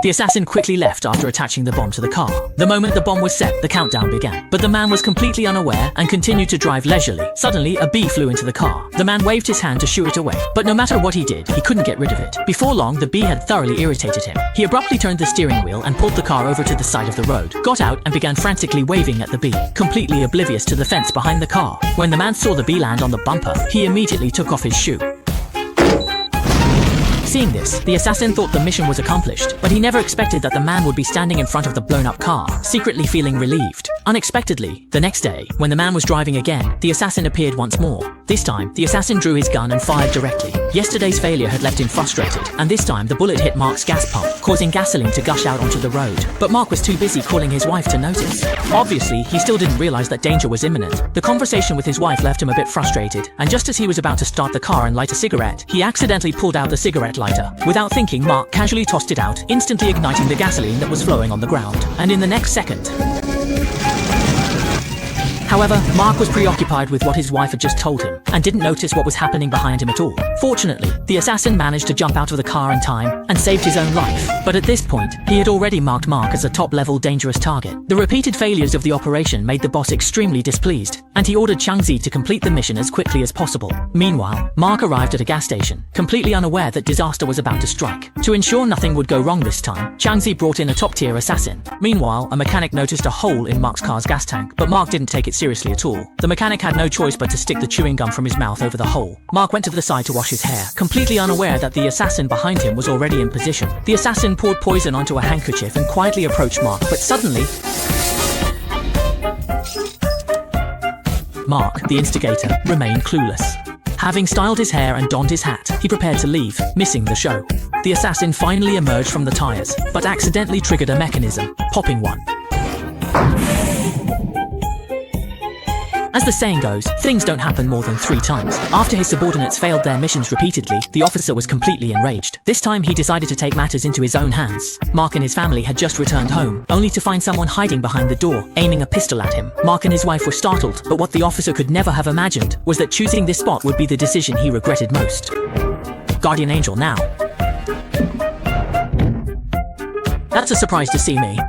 The assassin quickly left after attaching the bomb to the car. The moment the bomb was set, the countdown began. But the man was completely unaware and continued to drive leisurely. Suddenly, a bee flew into the car. The man waved his hand to shoo it away. But no matter what he did, he couldn't get rid of it. Before long, the bee had thoroughly irritated him. He abruptly turned the steering wheel and pulled the car over to the side of the road, got out and began frantically waving at the bee, completely oblivious to the fence behind the car. When the man saw the bee land on the bumper, he immediately took off his shoe. Seeing this, the assassin thought the mission was accomplished, but he never expected that the man would be standing in front of the blown-up car, secretly feeling relieved. Unexpectedly, the next day, when the man was driving again, the assassin appeared once more. This time, the assassin drew his gun and fired directly. Yesterday's failure had left him frustrated, and this time the bullet hit Mark's gas pump, causing gasoline to gush out onto the road. But Mark was too busy calling his wife to notice. Obviously, he still didn't realize that danger was imminent. The conversation with his wife left him a bit frustrated, and just as he was about to start the car and light a cigarette, he accidentally pulled out the cigarette lighter. Without thinking, Mark casually tossed it out, instantly igniting the gasoline that was flowing on the ground. And in the next second... However, Mark was preoccupied with what his wife had just told him, and didn't notice what was happening behind him at all. Fortunately, the assassin managed to jump out of the car in time, and saved his own life. But at this point, he had already marked Mark as a top-level dangerous target. The repeated failures of the operation made the boss extremely displeased, and he ordered Chang Zi to complete the mission as quickly as possible. Meanwhile, Mark arrived at a gas station, completely unaware that disaster was about to strike. To ensure nothing would go wrong this time, Chang Zi brought in a top-tier assassin. Meanwhile, a mechanic noticed a hole in Mark's car's gas tank, but Mark didn't take it seriously at all. The mechanic had no choice but to stick the chewing gum from his mouth over the hole. Mark went to the side to wash his hair, completely unaware that the assassin behind him was already in position. The assassin poured poison onto a handkerchief and quietly approached Mark, but suddenly... Mark, the instigator, remained clueless. Having styled his hair and donned his hat, he prepared to leave, missing the show. The assassin finally emerged from the tires, but accidentally triggered a mechanism, popping one. As the saying goes, things don't happen more than 3 times. After his subordinates failed their missions repeatedly, the officer was completely enraged. This time he decided to take matters into his own hands. Mark and his family had just returned home, only to find someone hiding behind the door, aiming a pistol at him. Mark and his wife were startled, but what the officer could never have imagined was that choosing this spot would be the decision he regretted most. Guardian Angel now. That's a surprise to see me.